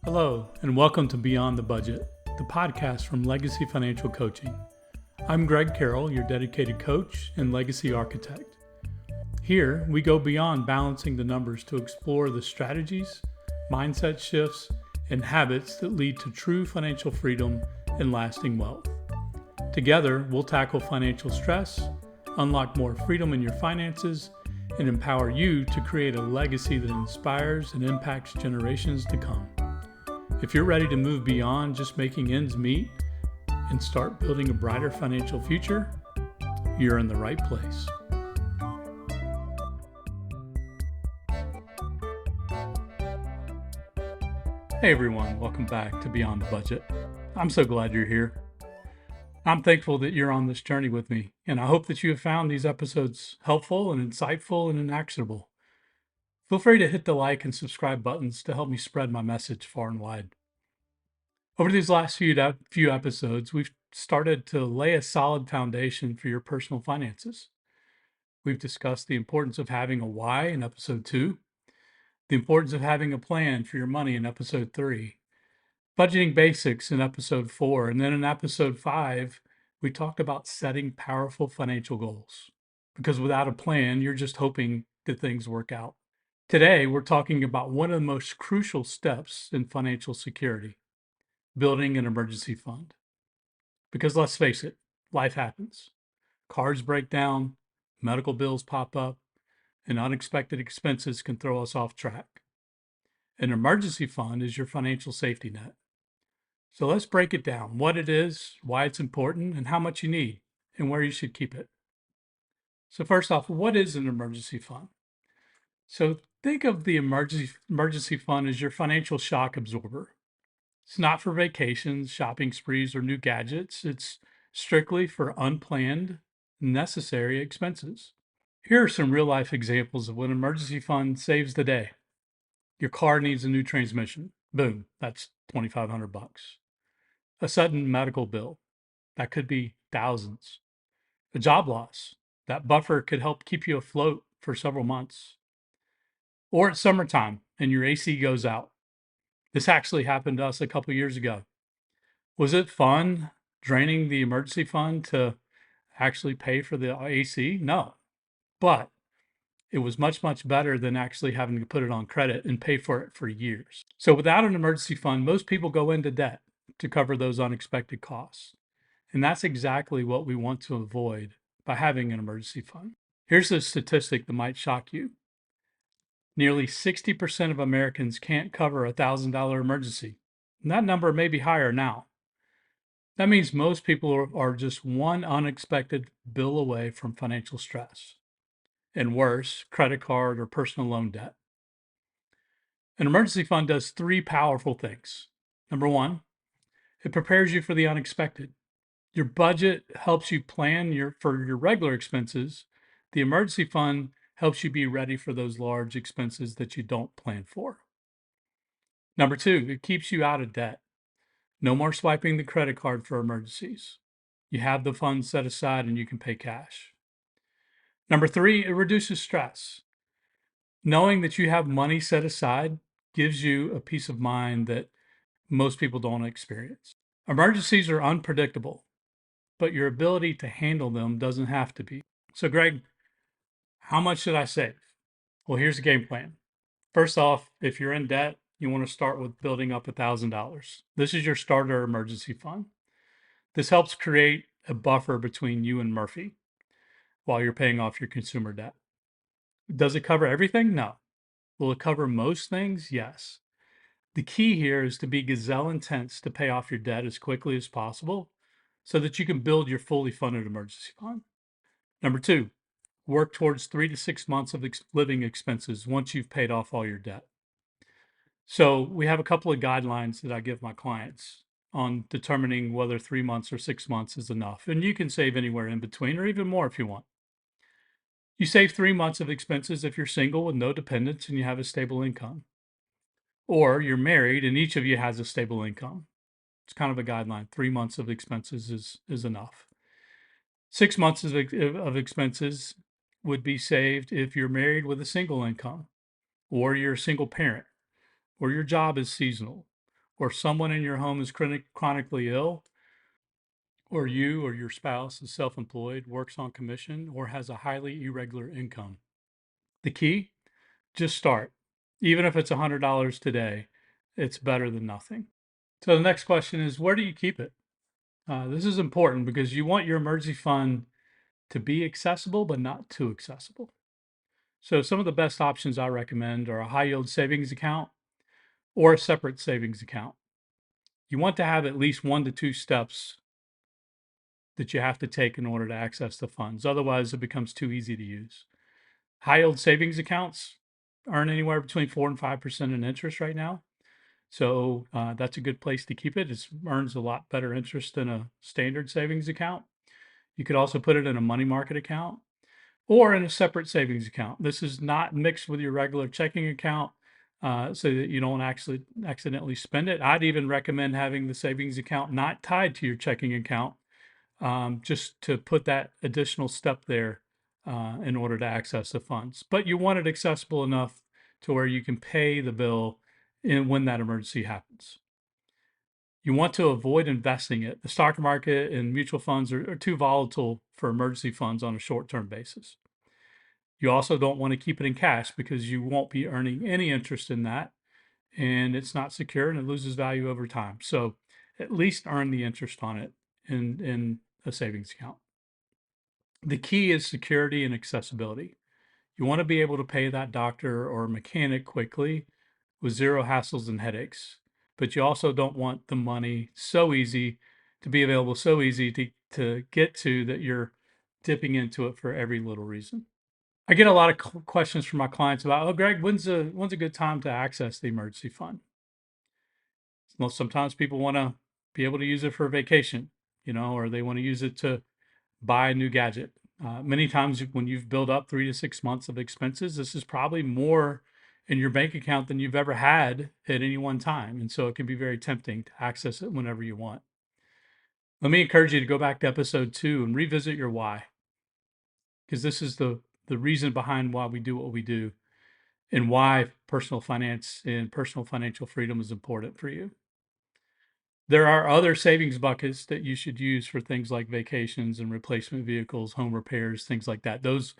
Hello, and welcome to Beyond the Budget, the podcast from Legacy Financial Coaching. I'm Greg Carroll, your dedicated coach and legacy architect. Here, we go beyond balancing the numbers to explore the strategies, mindset shifts, and habits that lead to true financial freedom and lasting wealth. Together, we'll tackle financial stress, unlock more freedom in your finances, and empower you to create a legacy that inspires and impacts generations to come. If you're ready to move beyond just making ends meet and start building a brighter financial future, you're in the right place. Hey everyone, welcome back to Beyond the Budget. I'm so glad you're here. I'm thankful that you're on this journey with me, and I hope that you have found these episodes helpful and insightful and actionable. Feel free to hit the like and subscribe buttons to help me spread my message far and wide. Over these last few episodes, we've started to lay a solid foundation for your personal finances. We've discussed the importance of having a why in episode 2, the importance of having a plan for your money in episode 3, budgeting basics in episode 4, and then in episode 5, we talked about setting powerful financial goals. Because without a plan, you're just hoping that things work out. Today, we're talking about one of the most crucial steps in financial security: building an emergency fund. Because let's face it, life happens. Cars break down, medical bills pop up, and unexpected expenses can throw us off track. An emergency fund is your financial safety net. So let's break it down: what it is, why it's important, and how much you need, and where you should keep it. So first off, what is an emergency fund? So think of the emergency fund as your financial shock absorber. It's not for vacations, shopping sprees, or new gadgets. It's strictly for unplanned, necessary expenses. Here are some real life examples of when an emergency fund saves the day. Your car needs a new transmission. Boom, that's $2,500. A sudden medical bill. That could be thousands. A job loss. That buffer could help keep you afloat for several months. Or it's summertime and your AC goes out. This actually happened to us a couple years ago. Was it fun draining the emergency fund to actually pay for the AC? No, but it was much, much better than actually having to put it on credit and pay for it for years. So without an emergency fund, most people go into debt to cover those unexpected costs. And that's exactly what we want to avoid by having an emergency fund. Here's a statistic that might shock you. Nearly 60% of Americans can't cover a $1,000 emergency. And that number may be higher now. That means most people are just one unexpected bill away from financial stress, and worse, credit card or personal loan debt. An emergency fund does 3 powerful things. Number 1, it prepares you for the unexpected. Your budget helps you plan for your regular expenses. The emergency fund helps you be ready for those large expenses that you don't plan for. Number 2, it keeps you out of debt. No more swiping the credit card for emergencies. You have the funds set aside and you can pay cash. Number 3, it reduces stress. Knowing that you have money set aside gives you a peace of mind that most people don't experience. Emergencies are unpredictable, but your ability to handle them doesn't have to be. So, Greg, how much should I save? Well, here's the game plan. First off, if you're in debt, you want to start with building up $1,000. This is your starter emergency fund. This helps create a buffer between you and Murphy while you're paying off your consumer debt. Does it cover everything? No. Will it cover most things? Yes. The key here is to be gazelle intense to pay off your debt as quickly as possible so that you can build your fully funded emergency fund. Number 2, work towards 3 to 6 months of living expenses once you've paid off all your debt. So we have a couple of guidelines that I give my clients on determining whether 3 months or 6 months is enough. And you can save anywhere in between or even more if you want. You save 3 months of expenses if you're single with no dependents and you have a stable income. Or you're married and each of you has a stable income. It's kind of a guideline. 3 months of expenses is enough. 6 months of expenses would be saved if you're married with a single income, or you're a single parent, or your job is seasonal, or someone in your home is chronically ill, or you or your spouse is self employed, works on commission, or has a highly irregular income. The key, just start. Even if it's $100 today, it's better than nothing. So the next question is, where do you keep it? This is important because you want your emergency fund to be accessible, but not too accessible. So some of the best options I recommend are a high yield savings account or a separate savings account. You want to have at least 1 to 2 steps that you have to take in order to access the funds. Otherwise, it becomes too easy to use. High yield savings accounts earn anywhere between 4 and 5% in interest right now. So that's a good place to keep it. It earns a lot better interest than a standard savings account. You could also put it in a money market account or in a separate savings account. This is not mixed with your regular checking account so that you don't actually accidentally spend it. I'd even recommend having the savings account not tied to your checking account, just to put that additional step there in order to access the funds. But you want it accessible enough to where you can pay the bill when that emergency happens. You want to avoid investing it. The stock market and mutual funds are too volatile for emergency funds on a short term basis. You also don't want to keep it in cash because you won't be earning any interest in that and it's not secure and it loses value over time. So at least earn the interest on it in a savings account. The key is security and accessibility. You want to be able to pay that doctor or mechanic quickly with zero hassles and headaches. But you also don't want the money so easy to be available, so easy to get to that you're dipping into it for every little reason. I get a lot of questions from my clients about, oh, Greg, when's a good time to access the emergency fund? Well, sometimes people want to be able to use it for a vacation, or they want to use it to buy a new gadget. Many times when you've built up 3 to 6 months of expenses, this is probably more in your bank account than you've ever had at any one time. And so it can be very tempting to access it whenever you want. Let me encourage you to go back to episode 2 and revisit your why, because this is the reason behind why we do what we do and why personal finance and personal financial freedom is important for you. There are other savings buckets that you should use for things like vacations and replacement vehicles, home repairs, things like that. Those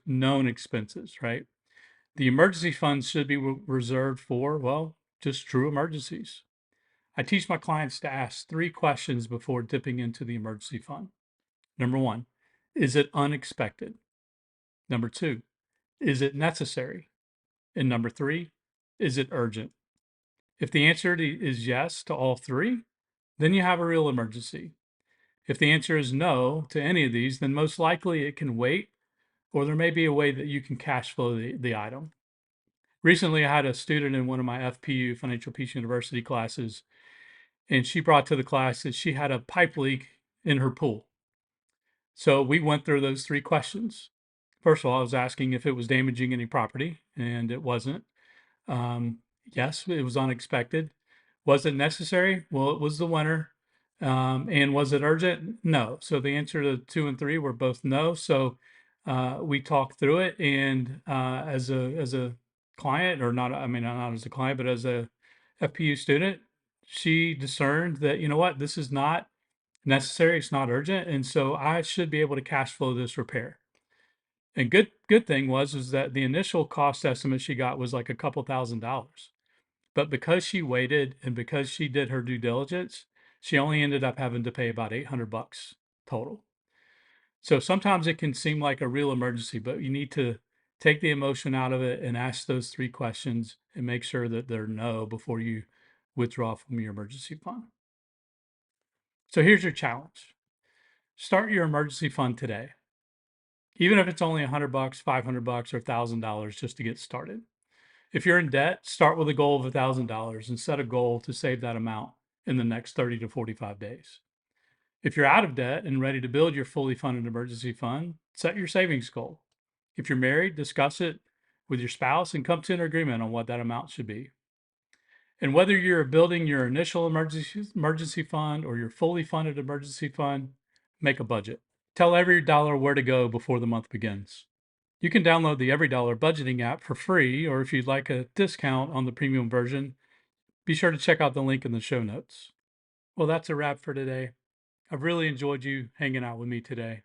known expenses, right? The emergency funds should be reserved for, well, just true emergencies. I teach my clients to ask 3 questions before dipping into the emergency fund. Number 1, is it unexpected? Number 2, is it necessary? And number 3, is it urgent? If the answer is yes to all 3, then you have a real emergency. If the answer is no to any of these, then most likely it can wait, or there may be a way that you can cash flow the item. Recently, I had a student in one of my FPU, Financial Peace University classes, and she brought to the class that she had a pipe leak in her pool. So we went through those 3 questions. First of all, I was asking if it was damaging any property, and it wasn't. Yes, it was unexpected. Was it necessary? Well, it was the winter. And was it urgent? No. So the answer to 2 and 3 were both no. So we talked through it, and as a client, or not, I mean, not as a client, but as a FPU student, she discerned that, you know what, this is not necessary. It's not urgent, and so I should be able to cash flow this repair. And good thing was that the initial cost estimate she got was like a couple $1,000s. But because she waited and because she did her due diligence, she only ended up having to pay about $800 total. So sometimes it can seem like a real emergency, but you need to take the emotion out of it and ask those 3 questions and make sure that they're no before you withdraw from your emergency fund. So here's your challenge. Start your emergency fund today. Even if it's only $100, $500, or $1,000 just to get started. If you're in debt, start with a goal of $1,000 and set a goal to save that amount in the next 30 to 45 days. If you're out of debt and ready to build your fully funded emergency fund, set your savings goal. If you're married, discuss it with your spouse and come to an agreement on what that amount should be. And whether you're building your initial emergency fund or your fully funded emergency fund, make a budget. Tell every dollar where to go before the month begins. You can download the Every Dollar budgeting app for free, or if you'd like a discount on the premium version, Be sure to check out the link in the show notes. Well, that's a wrap for today. I've really enjoyed you hanging out with me today.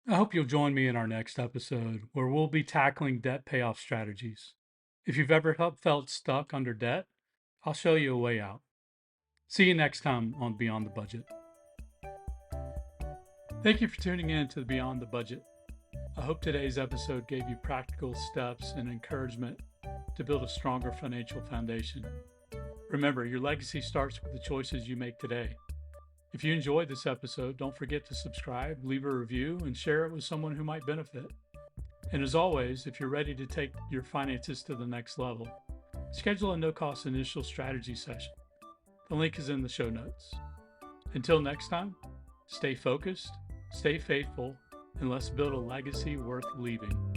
I hope you'll join me in our next episode where we'll be tackling debt payoff strategies. If you've ever felt stuck under debt, I'll show you a way out. See you next time on Beyond the Budget. Thank you for tuning in to Beyond the Budget. I hope today's episode gave you practical steps and encouragement to build a stronger financial foundation. Remember, your legacy starts with the choices you make today. If you enjoyed this episode, don't forget to subscribe, leave a review, and share it with someone who might benefit. And as always, if you're ready to take your finances to the next level, schedule a no-cost initial strategy session. The link is in the show notes. Until next time, stay focused, stay faithful, and let's build a legacy worth leaving.